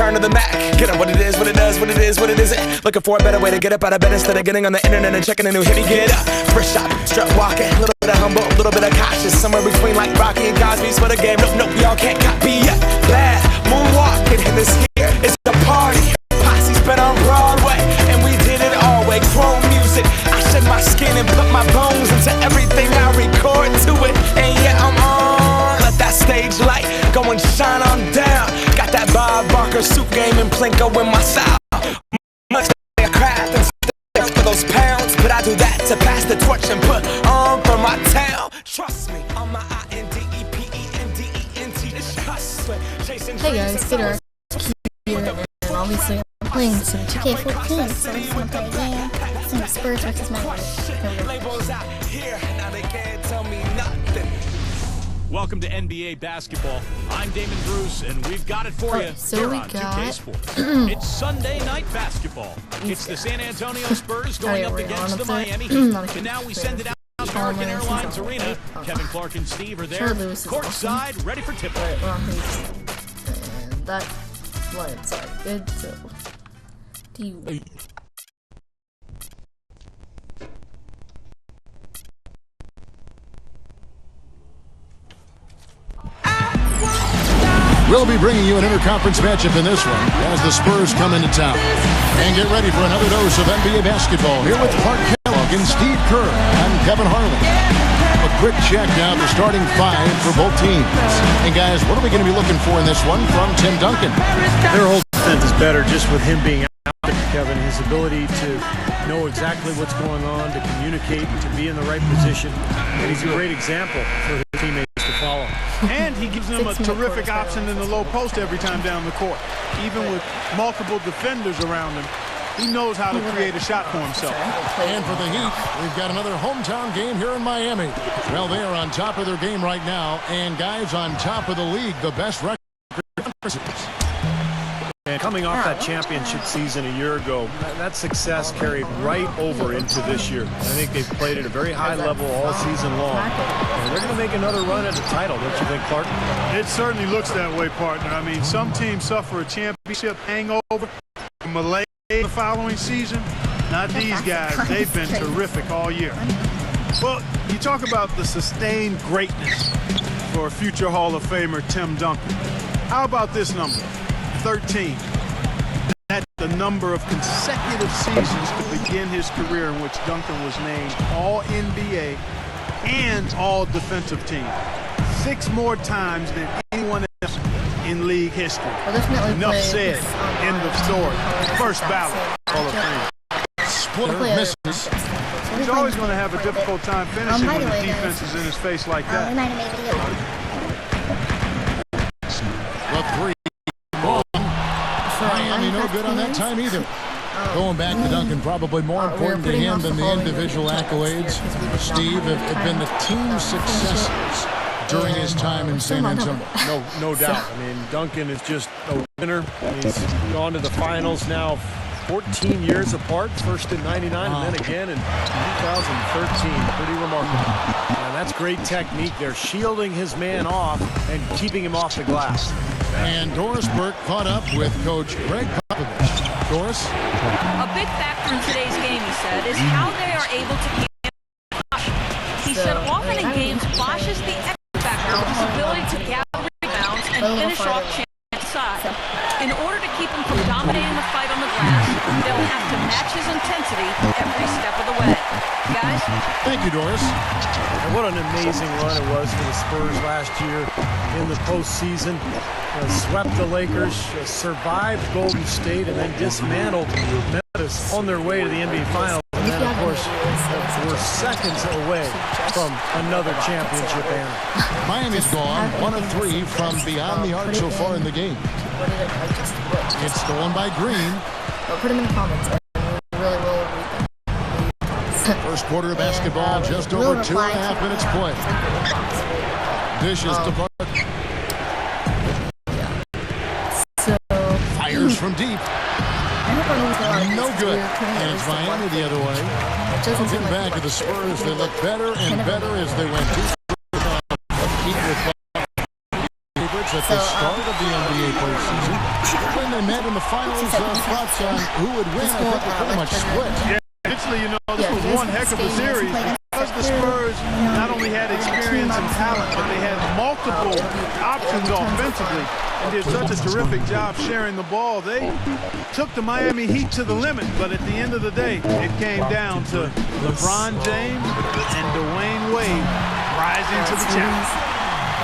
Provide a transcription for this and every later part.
return to the Mac. Get up what it is, what it does, what it is, what it isn't. Looking for a better way to get up out of bed instead of getting on the internet and checking a new hit. Get up, first shot, strut walking, a little bit of humble, a little bit of cautious, somewhere between like Rocky and Cosby's for the game. Nope, y'all can't copy yet. Glad moonwalking, and this here is the party. Posse's been on Broadway, and we did it all way. Chrome music, I shed my skin and put my bones into everything I record to it. And yeah, I'm on. Let that stage light go and shine on down. Got that Bob Barker suit game and Plinko in my style. Much like a craft and stuff for those pounds, but I do that to pass the torch and put on for my town. Trust me, on my INDEPENDENT, it's hustling. Hey guys, Peter here, and obviously I'm playing some 2K14, so I'm just gonna play a game, some Spurs versus Mavericks. Welcome to NBA basketball. I'm Damon Bruce, and we've got it for you so here we on got 2K Sports. It's Sunday night basketball. It's the San Antonio Spurs going up against the Miami Heat. And now we send it out to American Airlines Arena. Kevin Clark and Steve are there, courtside, ready for tip-off. Alright, we're on Heat. And that lights are good, so do you... We'll be bringing you an interconference matchup in this one as the Spurs come into town. And get ready for another dose of NBA basketball here with Clark Kellogg and Steve Kerr. I'm Kevin Harlan. A quick check now, the starting five for both teams. And guys, what are we going to be looking for in this one from Tim Duncan? Their whole defense is better just with him being out there, Kevin. His ability to know exactly what's going on, to communicate, to be in the right position. And he's a great example for his teammates to follow. And he gives them a terrific option in the low post every time down the court. Even with multiple defenders around him, he knows how to create a shot for himself. And for the Heat, we've got another hometown game here in Miami. Well, they are on top of their game right now, and guys on top of the league, the best record. And coming off that championship season a year ago, that success carried right over into this year. I think they've played at a very high level all season long. And they're going to make another run at the title, don't you think, Clark? It certainly looks that way, partner. I mean, some teams suffer a championship hangover from a the following season. Not these guys. They've been terrific all year. Well, you talk about the sustained greatness for future Hall of Famer Tim Duncan. How about this number? 13. That's the number of consecutive seasons to begin his career in which Duncan was named All-NBA and All-Defensive Team. 6 more times than anyone else in league history. Enough said. End of story. First ballot Hall of Fame. Splitter misses. He's always going to have a difficult time finishing when the defense is in his face like that. The three. Miami no good on that time either. Going back to Duncan, probably more important to him than the individual accolades, Steve, have been the team successes during his time in San Antonio. No doubt. I mean, Duncan is just a winner. He's gone to the finals now 14 years apart, first in 99 and then again in 2013. Pretty remarkable. And that's great technique there, shielding his man off and keeping him off the glass. And Doris Burke caught up with Coach Greg Popovich. Doris? A big factor in today's game, he said, is how they are able to keep Bosh. He said often in games, Bosh is the X factor with his ability to gather rebounds and finish off chance side. In order to keep him from dominating the fight on the glass, they'll have to match his intensity every step of the way. Guys? Thank you, Doris. And what an amazing run it was for the Spurs last year in the postseason. Swept the Lakers, survived Golden State, and then dismantled Memphis on their way to the NBA Finals. And then, of course, we're seconds away from another championship banner. Miami's gone 1 of 3 from beyond the arc so far in the game. It's stolen by Green. Put them in the comments. Really will read them. First quarter of basketball, just over 2.5 minutes play. Dishes to Clark. Fires from deep. No good. And it's Miami the other way. Looking back at the Spurs, they look better and better as they went deep. favorites at the start of the NBA postseason. When they met in the finals, thoughts on who would win, I think they pretty much split. Yeah, eventually, this was one heck of a series. Because the Spurs not only had experience and talent, but they had multiple options offensively and did such a terrific job sharing the ball. They took the Miami Heat to the limit, but at the end of the day, it came down to LeBron James and Dwayne Wade rising to the challenge.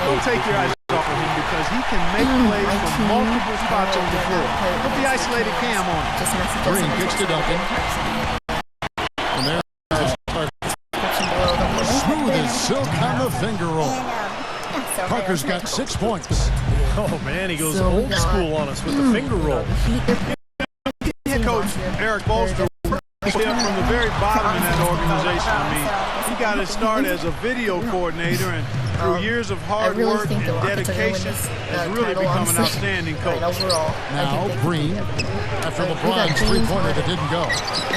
Don't take your eyes off of him because he can make plays from multiple spots on the floor. Put the isolated cam on him. Green kicks to Duncan. And there smooth as silk on the finger roll. Parker's got 6 points. Oh, man, he goes old school on us with the finger roll. Head coach Eric Bolster up from the very bottom in that organization. I mean, he got his start as a video coordinator, and through years of hard work and dedication, has really become an outstanding coach. Now Green, after LeBron's three-pointer that didn't go,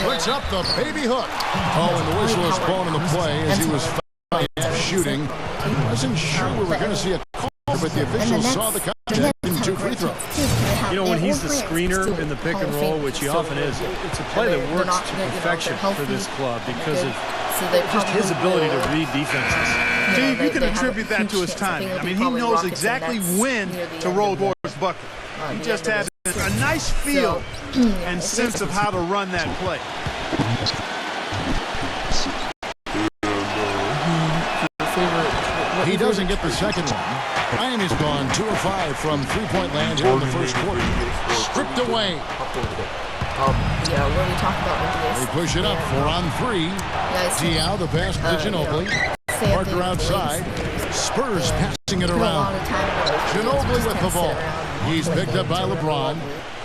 puts up the baby hook. Oh, and the whistle is blown in the play as he was shooting. I wasn't sure we were going to see a call, but the officials saw the contact in 2 free throws. When he's the screener in the pick and roll, which he often is, it's a play that works to perfection for this club because of just his ability to read defenses. Steve, you can attribute that to his timing. I mean, he knows exactly when to roll towards bucket. He just has a nice feel and sense of how to run that play. He doesn't get the second one. Miami's gone 2 of 5 from three-point land here in the first quarter. Stripped away. Yeah, what are we talking about? They push it up 4 on 3. Diao, the pass to Ginobili. Parker outside. Spurs passing it around. Ginobili with the ball. He's picked up by LeBron.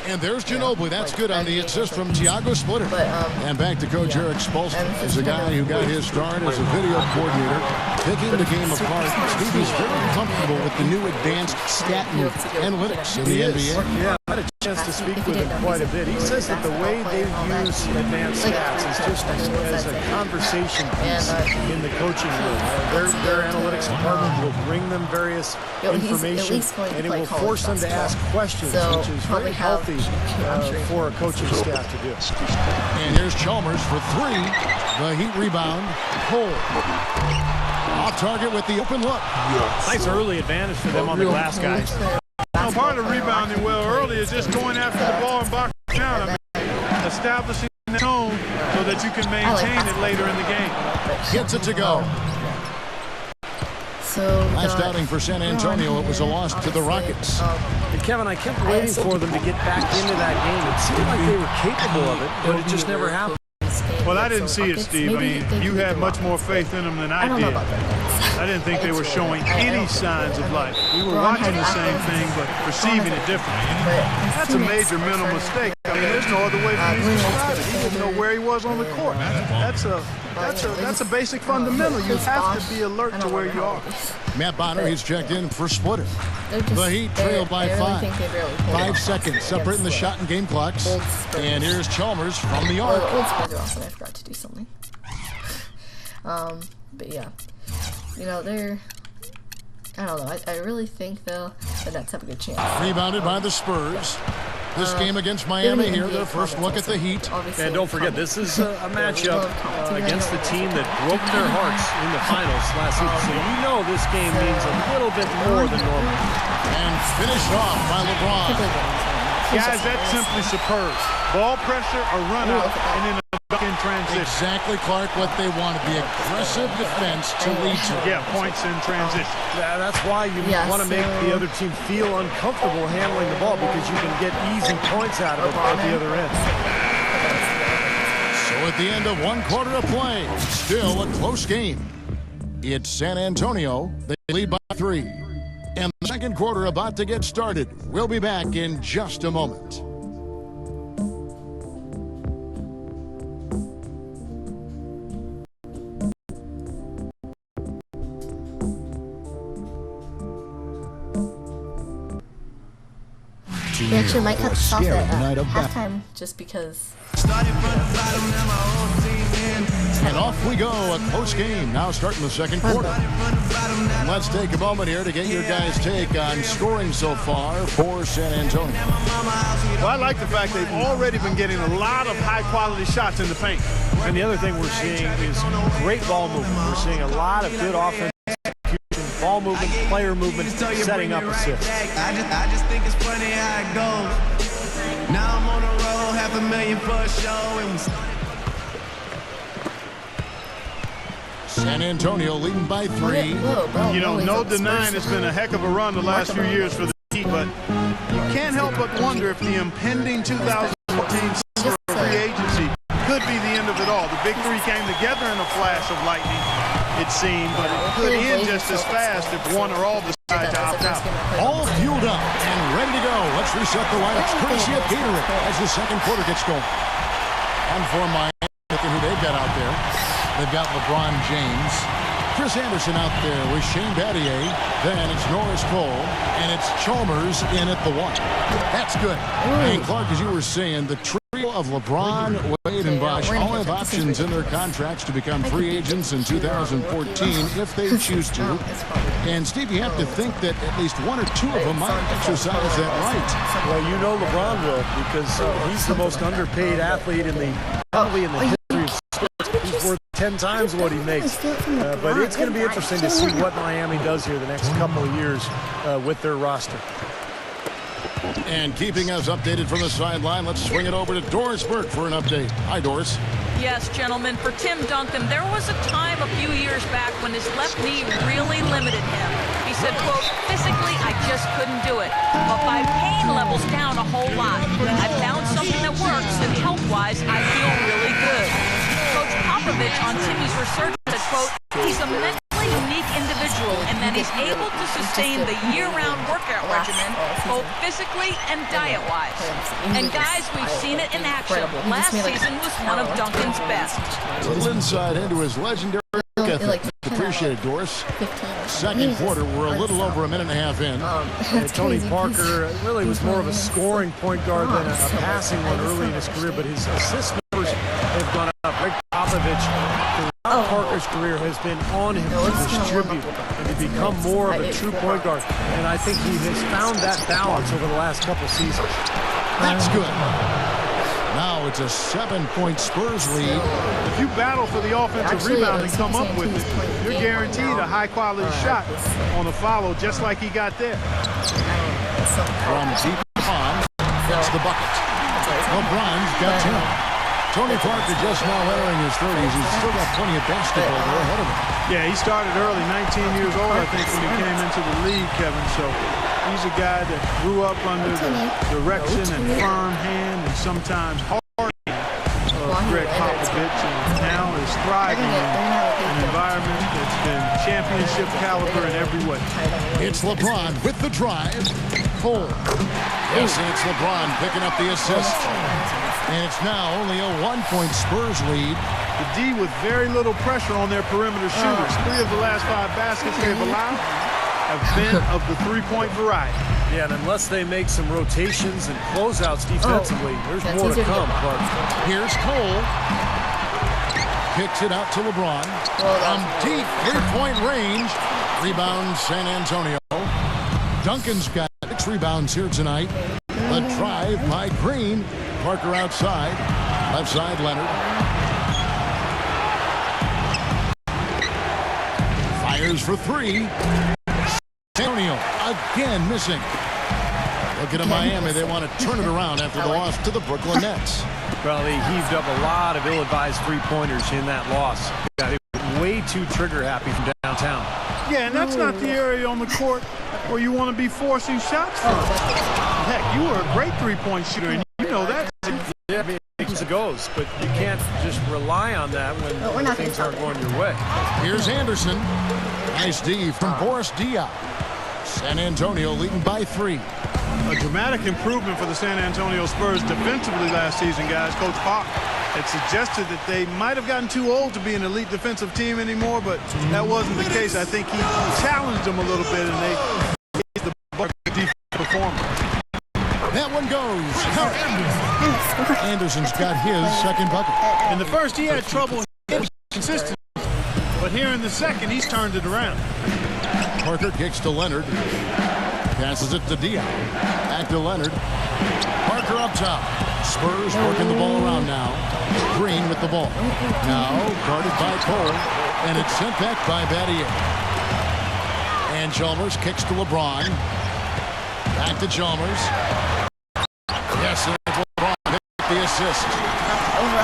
And there's Ginobili. That's good on the assist from Thiago Splitter. And back to Coach Eric Spoelstra as a guy who got his start as a video coordinator, picking the game apart. Stevie's very comfortable with the new advanced stat analytics in the NBA. Yeah, I had a chance to speak with him quite a bit. He says that the way they use advanced stats is just as a conversation piece in the coaching room. Their analytics department will bring them various information, and it will force them to ask questions, which is very healthy for a coaching staff to do. And here's Chalmers for 3. The Heat rebound. Hold. Off target with the open look. Nice early advantage for them on the glass, guys. Part of rebounding well early is just going after the ball and boxing down. I mean, establishing the tone so that you can maintain it later in the game. Gets it to go. Last outing for San Antonio, it was a loss to the Rockets. And Kevin, I kept waiting for them to get back into that game. It seemed like they were capable of it, but it just never happened. Well, I didn't see it, Steve. I mean, you had much more faith in them than I did. I didn't think they were showing any signs of life. We were watching the same thing, but perceiving it differently. That's a major mental mistake. I mean, there's no other way for me to describe it. He didn't know where he was on the court. That's a basic fundamental. You have to be alert to where you are. Matt Bonner, he's checked in for Splitter. The Heat trail by 5. 5 seconds separating the shot and game clocks. And here's Chalmers from the arc. Old Spurs are awesome. I forgot to do something. But yeah, they're. I don't know. I really think though the Nets have a good chance. Rebounded by the Spurs. This game against Miami here, their first look at the Heat. And don't forget, this is a matchup against the team that broke their hearts in the finals last season. So this game means a little bit more than normal. And finished off by LeBron. Guys, that's simply superb. Ball pressure, a run out, and then a dunk in transition. Exactly, Clark, what they wanted. The aggressive defense to lead to. Yeah, points in transition. That's why you want to make the other team feel uncomfortable handling the ball, because you can get easy points out of it at the other end. So at the end of 1 quarter of play, still a close game. It's San Antonio. They lead by 3. And the second quarter about to get started. We'll be back in just a moment. to We actually you might cut for a this off scary at night of halftime just because. And off we go, a close game. Now starting the second quarter. And let's take a moment here to get your guys' take on scoring so far for San Antonio. Well, I like the fact they've already been getting a lot of high-quality shots in the paint. And the other thing we're seeing is great ball movement. We're seeing a lot of good offensive execution, ball movement, player movement, setting up assists. I just think it's funny how it goes. Now I'm on the road, $500,000 for a show, and we started. San Antonio leading by 3. You know, no denying it's been a heck of a run the last few years for the Heat, but you can't help but wonder if the impending 2014 free agency could be the end of it all. The big three came together in a flash of lightning, it seemed, but it could end just as fast if one or all decide to opt out. All fueled up and ready to go. Let's reset the lineups courtesy of Gatorade as the second quarter gets going. And for Miami, look at who they've got out there. They've got LeBron James, Chris Anderson out there with Shane Battier. Then it's Norris Cole, and it's Chalmers in at the 1. That's good. And Clark, as you were saying, the trio of LeBron, Wade, and Bosh all have options in their contracts to become free agents in 2014 if they choose to. And Steve, you have to think that at least one or two of them might exercise that right. Well, you know LeBron will, because he's the most underpaid athlete in the probably in the history of sports. He's worth 10 times what he makes. But it's going to be interesting to see what Miami does here the next couple of years with their roster. And keeping us updated from the sideline, let's swing it over to Doris Burke for an update. Hi, Doris. Yes, gentlemen, for Tim Duncan, there was a time a few years back when his left knee really limited him. He said, quote, physically, I just couldn't do it. But my pain level's down a whole lot. I found something that works, and health-wise, I feel really good. Coach Popovich on Timmy's research said, quote, he's a mentally unique individual and that he's able to sustain the year-round workout regimen, both physically and diet-wise. And guys, we've seen it in action. Last season was one of Duncan's best. A little insight into his legendary work ethic. Appreciate it, Doris. Second quarter, we're a little over a minute and a half in. Tony Parker really was more of a scoring point guard than a passing one early in his career, but his assist numbers have gone up. Greg Popovich, throughout Parker's career, has been on him to distribute and to become more of a true point guard. And I think he has found that balance over the last couple seasons. That's good. Now it's a 7-point Spurs lead. If you battle for the offensive rebound and come up with it, you're guaranteed a high-quality shot on a follow, just like he got there. From deep on, gets the bucket. LeBron's got 10. Tony Parker just now entering his 30s. He's still got plenty of basketball there ahead of him. Yeah, he started early, 19 years old, I think, when he came into the league, Kevin. So he's a guy that grew up under the direction and firm hand and sometimes hard hand of Greg Popovich, and now is thriving in an environment that's been championship caliber in every way. It's LeBron with the drive. Cole. Yes, and it's LeBron picking up the assist. And it's now only a 1-point Spurs lead. The D with very little pressure on their perimeter shooters. 3 of the last 5 baskets they've allowed have been of the 3-point variety. Yeah, and unless they make some rotations and closeouts defensively, there's more to come. But here's Cole. Kicks it out to LeBron. From deep 3-point range. Rebound San Antonio. Duncan's got 6 rebounds here tonight. The drive by Green. Parker outside. Left side, Leonard. Fires for 3. Antonio again missing. Looking at Miami, they want to turn it around after the loss to the Brooklyn Nets. Well, they heaved up a lot of ill-advised three-pointers in that loss. They were way too trigger-happy from downtown. Yeah, and that's not the area on the court where you want to be forcing shots from. Heck, you were a great three-point shooter, and you know that. Yeah, I mean, it goes, but you can't just rely on that when things aren't going your way. Here's Anderson. Nice D from Boris Diaw. San Antonio leading by 3. A dramatic improvement for the San Antonio Spurs defensively last season, guys. Coach Pop had suggested that they might have gotten too old to be an elite defensive team anymore, but that wasn't the case. I think he challenged them a little bit, and they gave the defensive performance. That one goes. Count. Anderson's got his second bucket. In the first, he had trouble consistently, but here in the second, he's turned it around. Parker kicks to Leonard. Passes it to Dion. Back to Leonard. Parker up top. Spurs working the ball around now. Green with the ball. Now guarded by Cole. And it's sent back by Battier. And Chalmers kicks to LeBron. Back to Chalmers. Yes, and LeBron with the assist.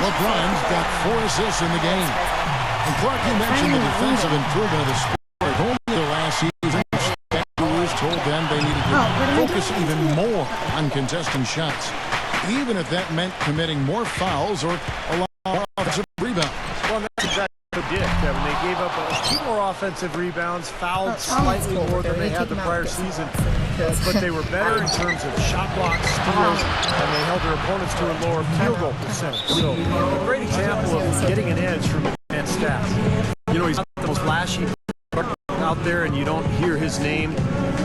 LeBron's got 4 assists in the game. And Clark, you mentioned the defensive improvement of the Spurs. Only the last season, told them they needed to focus even more on contesting shots, even if that meant committing more fouls or allowing offensive rebounds. Well, that's exactly what they did, Kevin. They gave up a few more offensive rebounds, fouled slightly more than they had the prior season, but they were better in terms of shot blocks, steals, and they held their opponents to a lower field goal percentage. So a great example of getting an edge from advanced stats. You know, he's not the most flashy out there, and you don't hear his name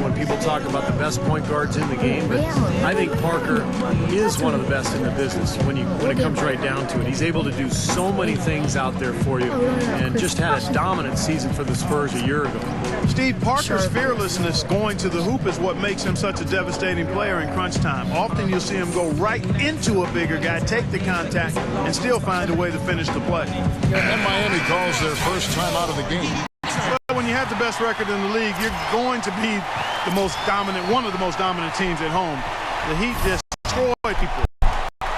when people talk about the best point guards in the game, but I think Parker is one of the best in the business when it comes right down to it. He's able to do so many things out there for you, and just had a dominant season for the Spurs a year ago. Steve, Parker's fearlessness going to the hoop is what makes him such a devastating player in crunch time. Often you'll see him go right into a bigger guy, take the contact, and still find a way to finish the play. And Miami calls their first time out of the game. Well, when you have the best record in the league, you're going to be the most dominant, one of the most dominant teams at home. The Heat destroyed people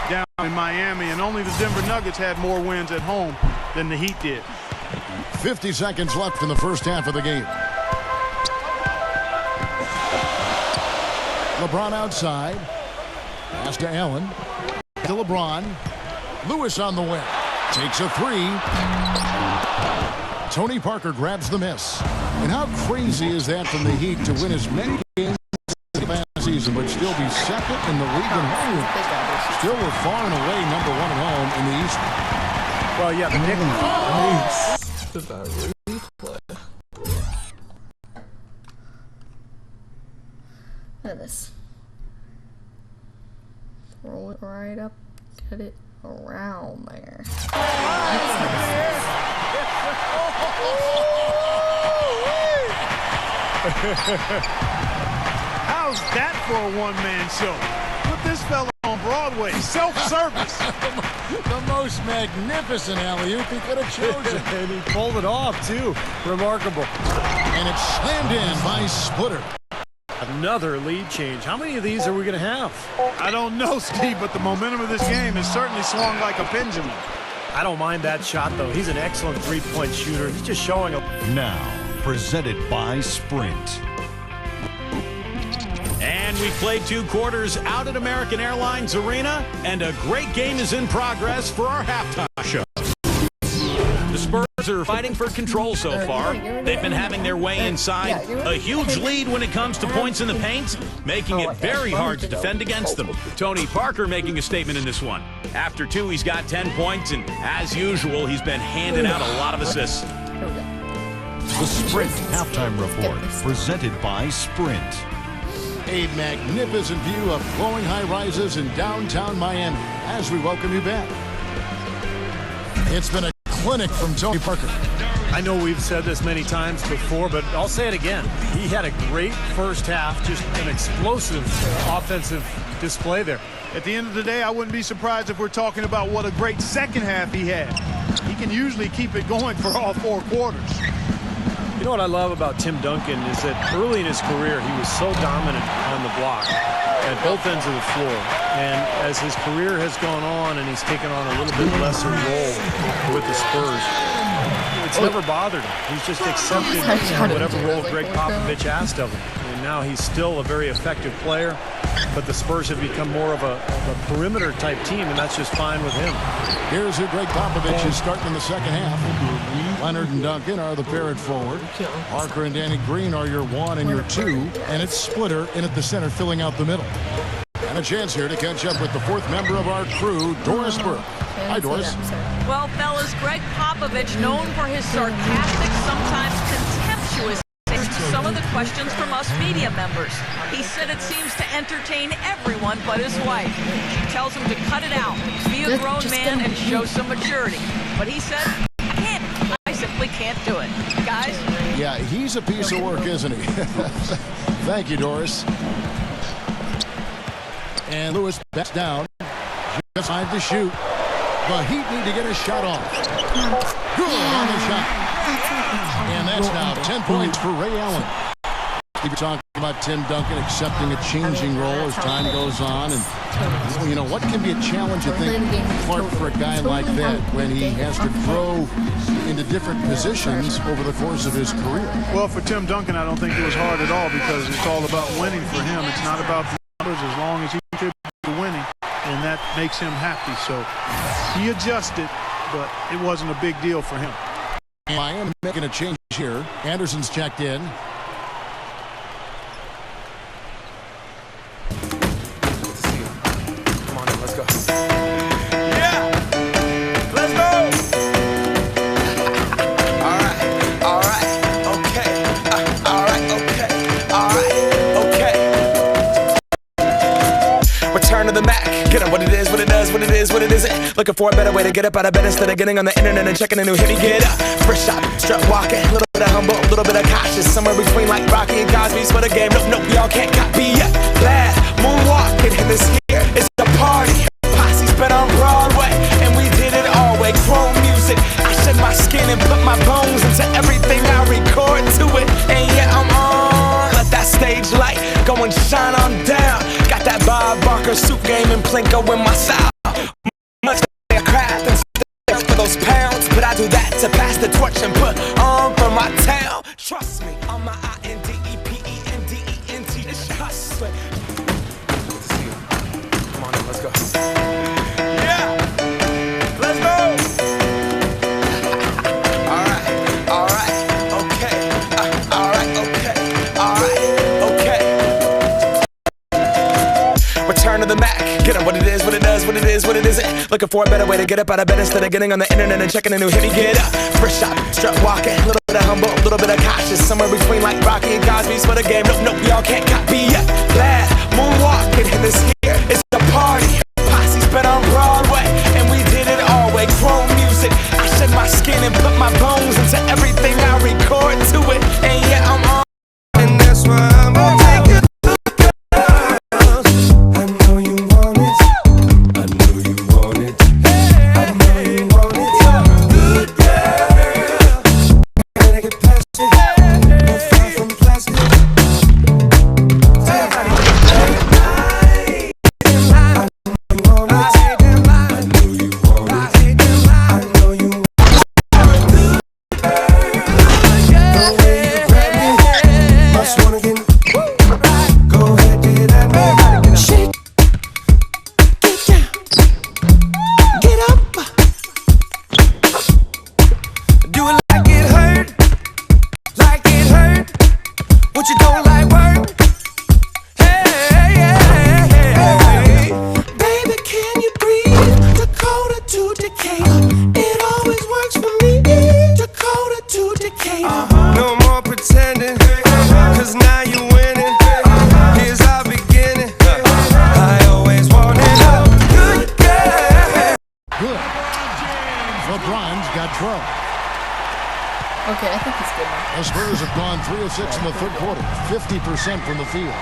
down in Miami, and only the Denver Nuggets had more wins at home than the Heat did. 50 seconds left in the first half of the game. LeBron outside. Pass to Allen. To LeBron. Lewis on the wing. Takes a three. Tony Parker grabs the miss. And how crazy is that from the Heat to win as many games as last season, but still be second in the league in home? Still we're far and away number 1 at home in the East. Well, yeah, the Look at this. Roll it right up, get it around there. How's that for a one-man show? Put this fella on Broadway, self-service. The most magnificent alley-oop he could have chosen. And he pulled it off, too. Remarkable. And it's slammed in by Splitter. Another lead change. How many of these are we going to have? I don't know, Steve, but the momentum of this game has certainly swung like a pendulum. I don't mind that shot, though. He's an excellent three-point shooter. He's just showing up. Now, presented by Sprint. And we played 2 quarters out at American Airlines Arena, and a great game is in progress for our halftime show. The Spurs are fighting for control so far. They've been having their way inside. A huge lead when it comes to points in the paint, making it very hard to defend against them. Tony Parker making a statement in this one. After 2, he's got 10 points, and as usual, he's been handing out a lot of assists. The Sprint Halftime Report, presented by Sprint. A magnificent view of glowing high-rises in downtown Miami as we welcome you back. It's been a clinic from Tony Parker. I know we've said this many times before, but I'll say it again. He had a great first half, just an explosive offensive display there. At the end of the day, I wouldn't be surprised if we're talking about what a great second half he had. He can usually keep it going for all 4 quarters. You know what I love about Tim Duncan is that early in his career, he was so dominant on the block at both ends of the floor. And as his career has gone on and he's taken on a little bit lesser role with the Spurs, it's never bothered him. He's just accepted whatever role Greg Popovich asked of him. And now he's still a very effective player, but the Spurs have become more of a perimeter type team, and that's just fine with him. Here's who Greg Popovich is starting in the second half. Leonard and Duncan are the pair at forward. Parker and Danny Green are your 1 and your 2, and it's Splitter in at the center filling out the middle. And a chance here to catch up with the 4th member of our crew, Doris Burke. Hi, Doris. Well, fellas, Greg Popovich, known for his sarcastic, sometimes contemptuous some of the questions from us media members. He said it seems to entertain everyone but his wife. She tells him to cut it out, be a grown man, and show some maturity. But he said, I simply can't do it. Guys? Yeah, he's a piece of work, isn't he? Thank you, Doris. And Lewis backs down. Just time to shoot. The Heat need to get a shot off. Good on the shot. And that's now 10 points for Ray Allen. We were talking about Tim Duncan accepting a changing role as time goes on. And, you know, what can be a challenge, you think, Clark, for a guy like that when he has to grow into different positions over the course of his career? Well, for Tim Duncan, I don't think it was hard at all because it's all about winning for him. It's not about the numbers as long as he contributes to winning, and that makes him happy. So he adjusted, but it wasn't a big deal for him. Miami making a change here. Anderson's checked in. Come on in, let's go. Yeah! Let's go! All right, okay. All right, okay. Return to the Mac. Get on what it is, what it does, what it is, what it isn't. Looking for a better way to get up out of bed instead of getting on the internet and checking a new hit. Me get up, first shot, strut walking, a little bit of humble, a little bit of cautious, somewhere between like Rocky and Cosby's for the game. Nope, y'all can't copy yet. Glad moonwalking, and this here is the party. Posse's been on Broadway, and we did it all way. Chrome music, I shed my skin and put my bones into everything I record to it. And yeah, I'm on. Let that stage light go and shine on down. Got that Bob Barker suit game and Plinko in my style. Much like a craft and stand for those pounds, but I do that to pass the torch and put on for my town. Trust me, on my INDEPENDENT, it's hustling. Come on in, let's go. Yeah, let's go. All right, okay. Return to the Mac. Get on what it is, what it does, what it is, what it isn't. Looking for a better way to get up out of bed instead of getting on the internet and checking a new hit. Me get up, first shot, strut walking, a little bit of humble, a little bit of cautious, somewhere between like Rocky and Cosby's for the game. Nope, y'all can't copy yet. Glad moonwalking, and this here is the party. Posse's been on Broadway, and we did it all way. Chrome music, I shed my skin and put my bones into everything I record to it. And yeah, I'm on. And that's why I'm gonna take it. Okay, I think he's good now. The Spurs have gone 3 of 6 in the third quarter, 50% from the field.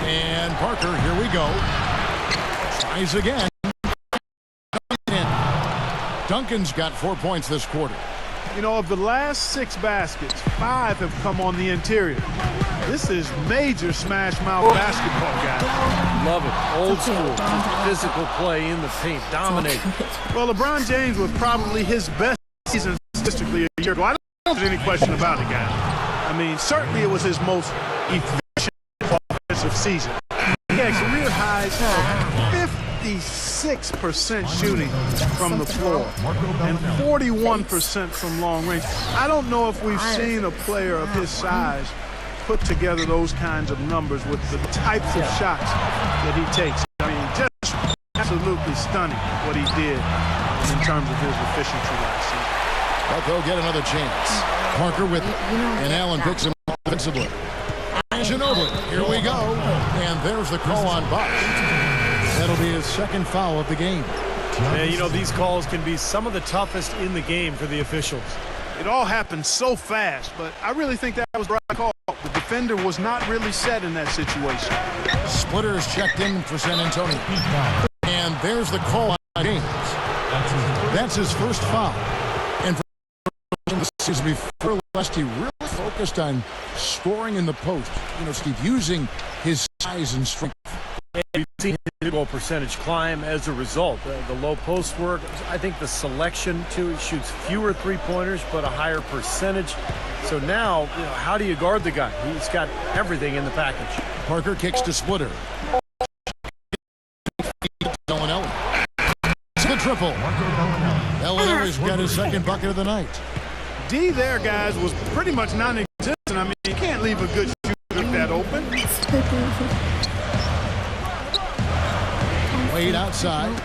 And Parker, here we go. Tries again. Duncan's got 4 points this quarter. You know, of the last 6 baskets, 5 have come on the interior. This is major smash mouth basketball, guys. Love it. Old school. Just physical play in the paint. Dominating. Well, LeBron James was probably his best season statistically a year ago. I don't know if there's any question about it, guys. I mean, certainly it was his most efficient offensive season. He had career highs of 56% shooting from the floor and 41% from long range. I don't know if we've seen a player of his size put together those kinds of numbers with the types of shots that he takes. I mean, just absolutely stunning what he did in terms of his efficiency last season. But they'll get another chance. Parker with and Allen picks him up. defensively. Ginobili, here we go. And there's the call on Bosch. That'll be his second foul of the game. Yeah, you know, these calls can be some of the toughest in the game for the officials. It all happened so fast, but I really think that was the right call. The defender was not really set in that situation. Splitters checked in for San Antonio. And there's the call on James. That's his first foul. And for the season before last, he really focused on scoring in the post. You know, Steve, using his size and strength. And you've seen his goal percentage climb as a result. The low post work, I think the selection too, he shoots fewer three-pointers but a higher percentage. So now, you know, how do you guard the guy? He's got everything in the package. Parker kicks to Splitter. Bellinelli. It's the triple. Bellinelli's got his second bucket of the night. D there, guys, was pretty much non-existent. I mean, you can't leave a good shooter that open. Wade outside.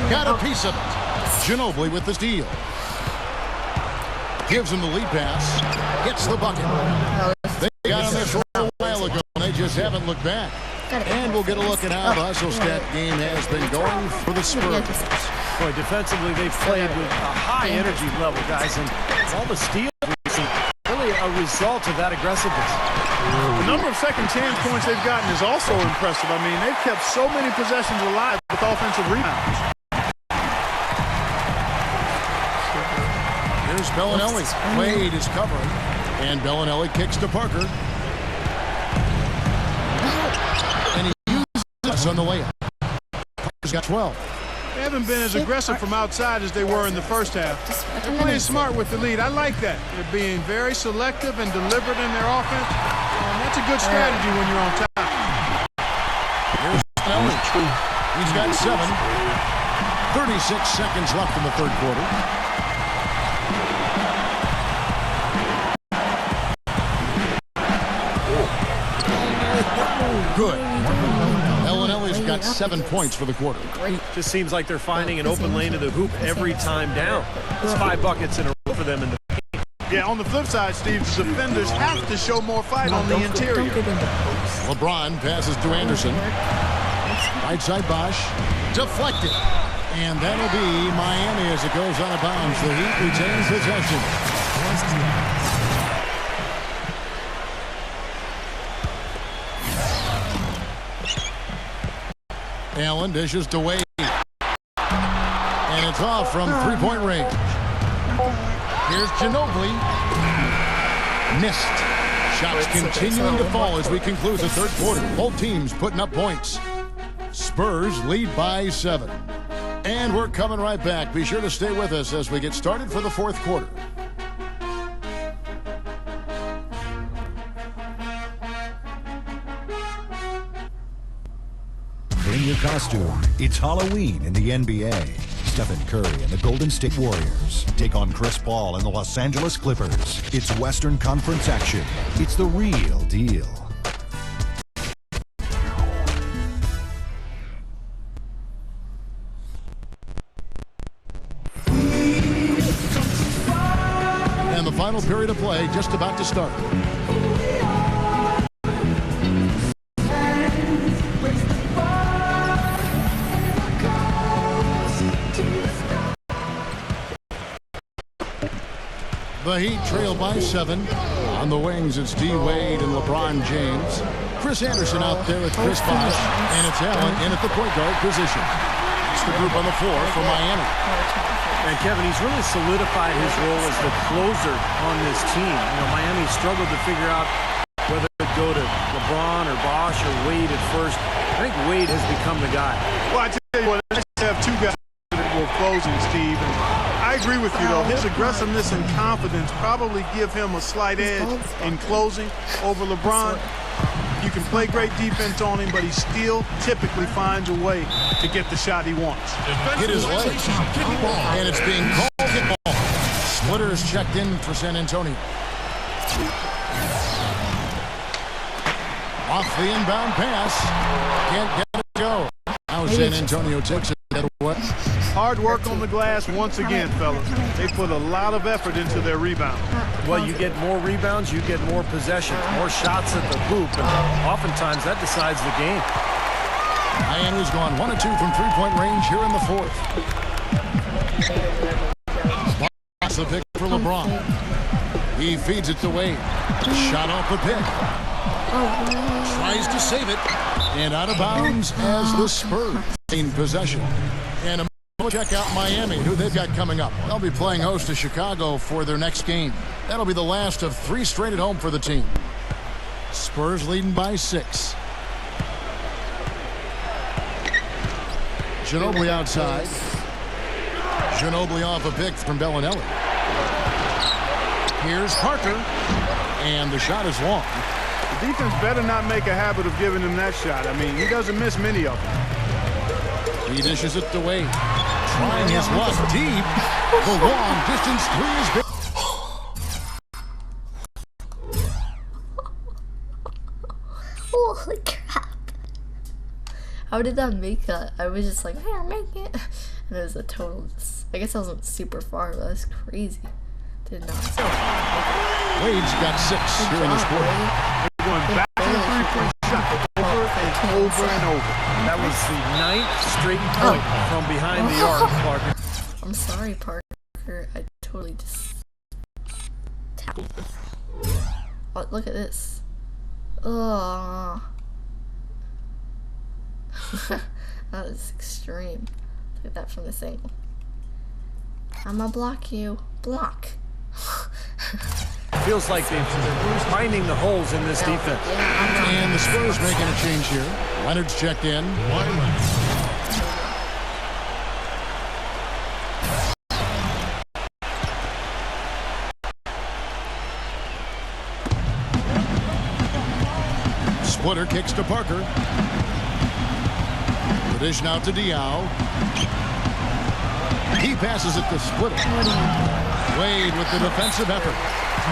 Got a piece of it. Ginobili with the steal. Gives him the lead pass. Gets the bucket. They got on this a while ago, and they just haven't looked back. And we'll get a look at how the hustle stat game has been going for the Spurs. Boy, defensively, they've played with a high energy level, guys, and all the steals really a result of that aggressiveness. The number of second chance points they've gotten is also impressive. I mean, they've kept so many possessions alive with offensive rebounds. Here's Bellinelli. Wade is covering, and Bellinelli kicks to Parker. And he uses this on the layup. Parker's got 12. They haven't been as aggressive from outside as they were in the first half. They're playing smart with the lead. I like that. They're being very selective and deliberate in their offense. And that's a good strategy when you're on top. Here's Bellinelli. He's got 7. 36 seconds left in the third quarter. Good. Bellinelli's got 7 points for the quarter. Just seems like they're finding an open lane to the hoop every time down. It's 5 buckets in a row for them in the paint. Yeah, on the flip side, Steve, defenders have to show more fight on the interior. LeBron passes to Anderson. Right side Bosch. Deflected. And that'll be Miami as it goes out of bounds. The Heat retains possession. Allen dishes to Wade. And it's off from three-point range. Here's Ginobili. Missed. Shots continuing to fall as we conclude the third quarter. Both teams putting up points. Spurs lead by 7. And we're coming right back. Be sure to stay with us as we get started for the fourth quarter. Bring your costume. It's Halloween in the NBA. Stephen Curry and the Golden State Warriors take on Chris Paul and the Los Angeles Clippers. It's Western Conference action. It's the real deal. And the final period of play just about to start. The Heat trail by 7. On the wings, it's D. Wade and LeBron James. Chris Anderson out there with Chris Bosh. And it's Allen in at the point guard position. It's the group on the floor for Miami. And Kevin, he's really solidified his role as the closer on this team. You know, Miami struggled to figure out whether to go to LeBron or Bosh or Wade at first. I think Wade has become the guy. Well, I tell you what, they have 2 guys that will closing, Steve. And I agree with you, though. His aggressiveness and confidence probably give him a slight edge in closing over LeBron. You can play great defense on him, but he still typically finds a way to get the shot he wants. Hit his legs. And it's being called kickball. Splitters checked in for San Antonio. Off the inbound pass. Can't get it to go. Now San Antonio takes it away. Hard work on the glass once again, fellas. They put a lot of effort into their rebound. Well, you get more rebounds, you get more possessions, more shots at the hoop, and oftentimes that decides the game. Miami's gone 1 of 2 from three-point range here in the fourth. That's the pick for LeBron. He feeds it to Wade. Shot off the pick. Tries to save it. And out of bounds as the Spurs gain possession. And a check out Miami, who they've got coming up. They'll be playing host to Chicago for their next game. That'll be the last of 3 straight at home for the team. Spurs leading by 6. Ginobili outside. Ginobili off a pick from Bellinelli. Here's Parker. And the shot is long. The defense better not make a habit of giving him that shot. I mean, he doesn't miss many of them. He dishes it to Wade. Trying his luck deep. The long distance three is big. Holy crap. How did that make that? I was just like, hey, I'll make it. And it was a total, I guess I wasn't super far, but that's crazy. Did not. Wade's got 6 here in this quarter. They're going back to the three-point shot over and over and over. That was the 9th straight point from behind the arc, Parker. I'm sorry, Parker. I totally just tackled. Oh, look at this. Oh. That is extreme. Look at that from this angle. I'ma block you. Block. Feels like they're finding the holes in this defense. And the Spurs making a change here. Leonard's checked in. Splitter kicks to Parker. The dish now to Diaw. He passes it to Splitter. Wade with the defensive effort.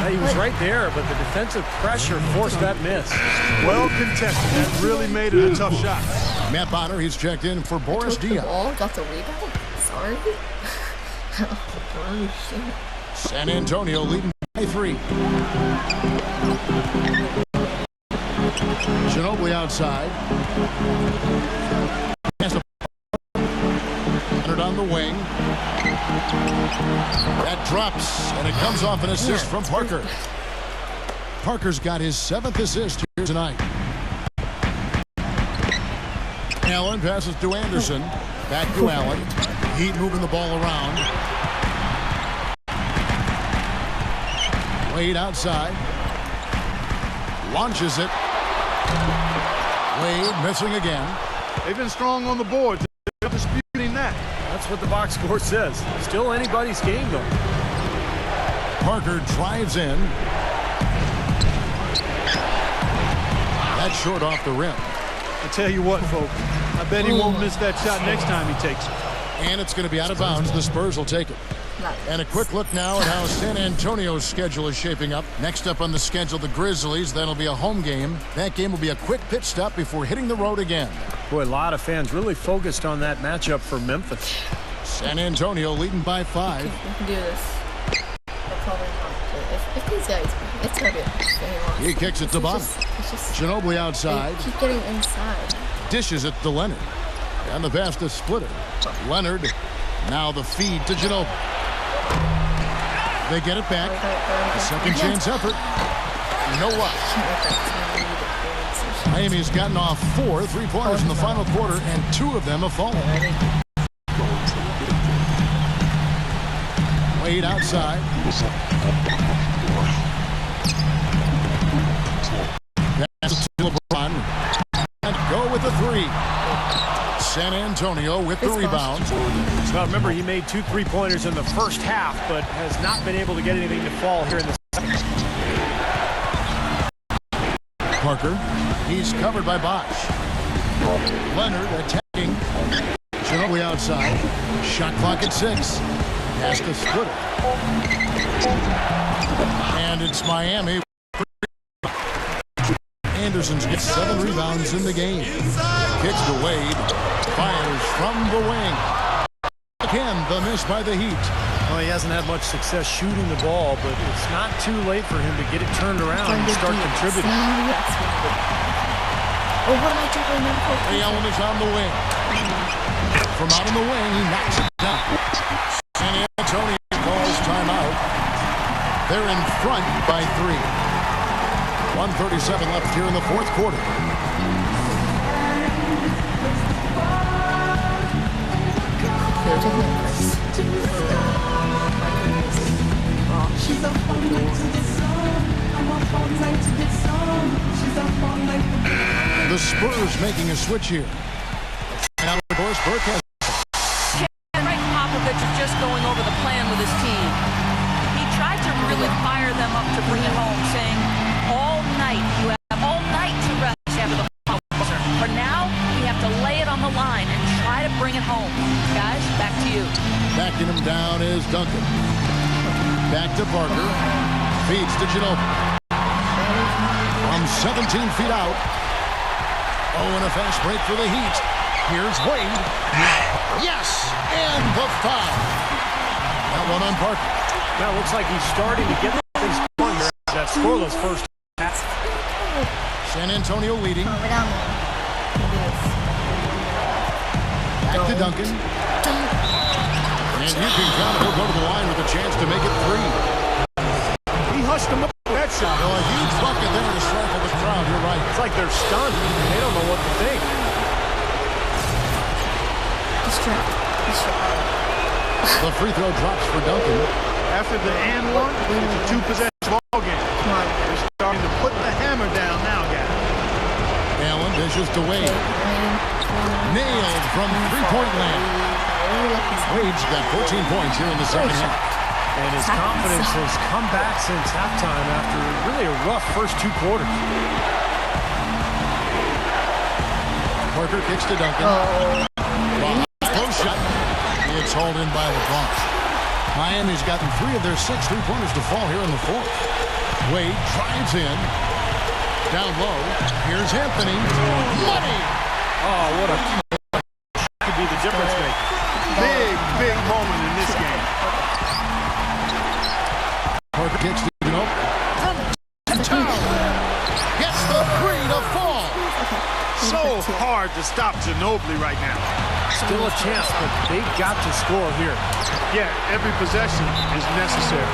He was right there, but the defensive pressure forced that miss. Well contested. That really made it a tough shot. Matt Bonner, he's checked in for Boris Took the Diaw. ball, got the rebound. Sorry. Oh, shit. San Antonio leading by 3. Ginobili outside. Leonard on the wing. That drops, and it comes off an assist from Parker. Parker's got his 7th assist here tonight. Allen passes to Anderson. Back to Allen. Heat moving the ball around. Wade outside. Launches it. Wade missing again. They've been strong on the boards. They're disputing that. That's what the box score says. Still anybody's game, though. Parker drives in. That's short off the rim. I tell you what, folks. I bet he won't miss that shot next time he takes it. And it's going to be out of bounds. The Spurs will take it. And a quick look now at how San Antonio's schedule is shaping up. Next up on the schedule, the Grizzlies. That'll be a home game. That game will be a quick pit stop before hitting the road again. Boy, a lot of fans really focused on that matchup for Memphis. San Antonio leading by 5. We can do this. If these guys, it's gonna be a He kicks it to Bonner. Ginobili outside. Keep getting inside. Dishes it to Leonard. And the pass to Splitter. Leonard. Now the feed to Ginobili. They get it back. A second chance effort. You know what? Miami's gotten off 4 3-pointers in the final quarter, and 2 of them have fallen. Wade outside. Pass to LeBron. And go with the 3. San Antonio with the rebound. Well, remember, he made 2 3-pointers in the first half, but has not been able to get anything to fall here in the second. Parker, he's covered by Bosch. Leonard attacking. Ginobili outside. Shot clock at 6. Pass to Splitter. And it's Miami. Anderson's gets 7 rebounds in the game. Kicks to Wade. Fires from the wing. Again, the miss by the Heat. Well, he hasn't had much success shooting the ball, but it's not too late for him to get it turned around and start contributing. Oh, what am I doing? Ray Allen is on the wing. From out in the wing, he knocks it down. San Antonio calls timeout. They're in front by 3. 1:37 left here in the fourth quarter. The Spurs making a switch here. And out of course, Burke has. Greg Popovich is just going over the plan with his team. He tried to really fire them up to bring it home, saying, all night, you have all night to rest after the buzzer. For now, we have to lay it on the line and try to bring it home. Guys, back to you. Backing him down is Duncan. Back to Parker. Feeds to Ginobili. From 17 feet out. Oh, and a fast break for the Heat. Here's Wade. Yes! And the foul. That one on Parker. Now it looks like he's starting to get things going here after that scoreless first half. San Antonio leading. Oh, we're down there. Back to Duncan. And you can count he'll go to the line with a chance to make it 3. He hushed him up with that shot. Oh, a huge bucket there to stifle the crowd. You're right. It's like they're stunned. They don't know what to think. The free throw drops for Duncan. After the and one, it's a 2-possession ball game. They're starting to put the hammer down now, guys. Allen dishes to Wade. Nailed from three-point land. Wade's got 14 points here in the second half. And his confidence has come back since halftime after really a rough first 2 quarters. Parker kicks to Duncan. Close shot. It's hauled in by LeBron. Miami's gotten 3 of their 6 3-pointers to fall here in the fourth. Wade drives in. Down low. Here's Anthony. Money! Oh, what a could be the difference maker. Big moment in this game. Parker kicks to Ginobili. From downtown. Gets the 3 to fall. So hard to stop Ginobili right now. Still a chance, but they've got to score here. Yeah, every possession is necessary.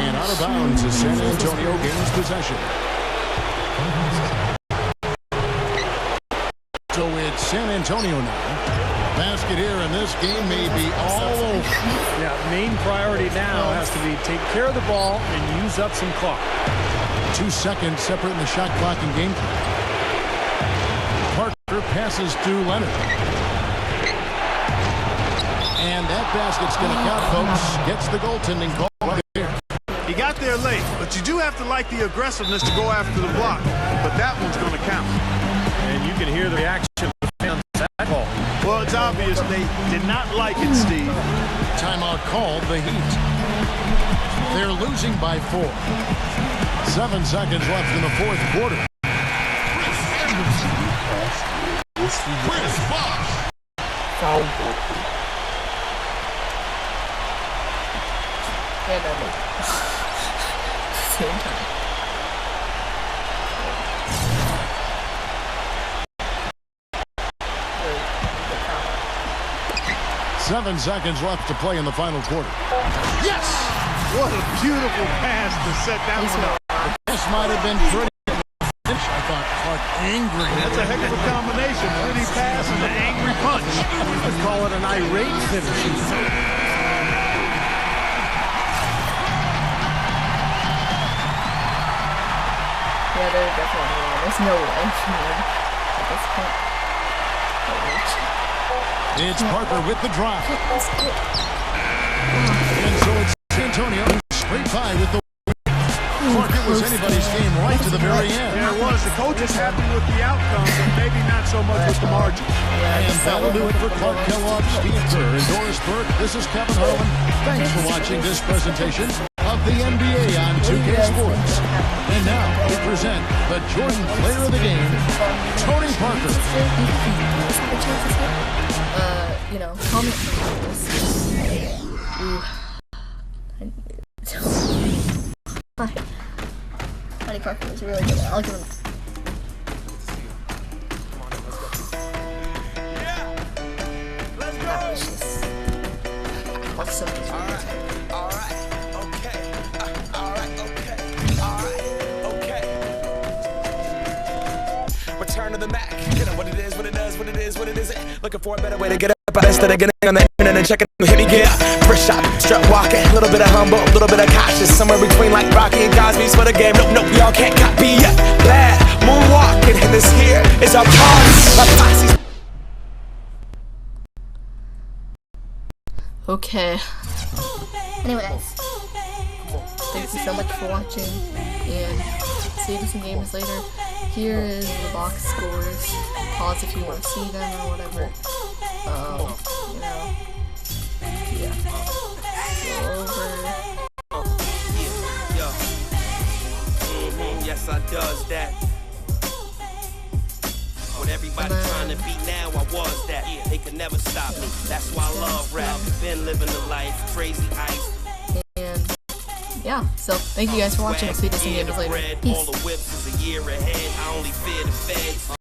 And out of bounds as San Antonio gains possession. So it's San Antonio now. Basket here, and this game may be all over. Yeah, main priority now has to be take care of the ball and use up some clock. 2 seconds separating the shot clock and game clock. Parker passes to Leonard. And that basket's going to count, folks. Gets the goaltending call right here. He got there late, but you do have to like the aggressiveness to go after the block. But that one's going to count. And you can hear the reaction of the fans at that call. Well, it's obvious they did not like it, Steve. Timeout called the Heat. They're losing by 4. 7 seconds left in the fourth quarter. Chris Bosh. Same time. 7 seconds left to play in the final quarter. Yes! What a beautiful pass to set that one up. This might have been pretty. I thought Clark angry. That's a heck of a combination. Pretty pass and an angry punch. We could call it an irate finish. Yeah, they're definitely wrong. There's no way at this point. It's Parker with the drive. And so it's San Antonio straight by with the Parker was anybody's game right to the very end. Yeah, it was. The coach is happy with the outcome, but maybe not so much with the margin. And that'll do it for Clark Kellogg, Steve Kerr, and Doris Burke. This is Kevin Harlan. Thanks for watching this presentation of the NBA on 2K Sports. And now we present the Jordan Player of the Game, Tony Parker. You know, comment. really good at it. I'll give him. That was just awesome. Return to the Mac. You know what it is, what it does, what it is, what it isn't. Looking for a better way to get up out instead of getting on the internet and checking. Hit me, get up. First shot, strut walking. A little bit of humble, a little bit of cautious. Somewhere between like Rocky and Cosby's for the game. Nope, nope, y'all can't copy yet. Glad moonwalking, and this here is our party. My posse's. Okay. Anyway, guys. Thank you so much for watching, and see you in some games later. Here is the box scores. Pause if you want to see them or whatever. You know, yeah. Go over. Yes, I does that. What everybody trying to be now, I was that. They could never stop me. That's why I love rap. Been living the life, crazy ice. And yeah, so thank you guys for watching. I'll see you in some games later. All the whips is a year ahead. I only fear the feds.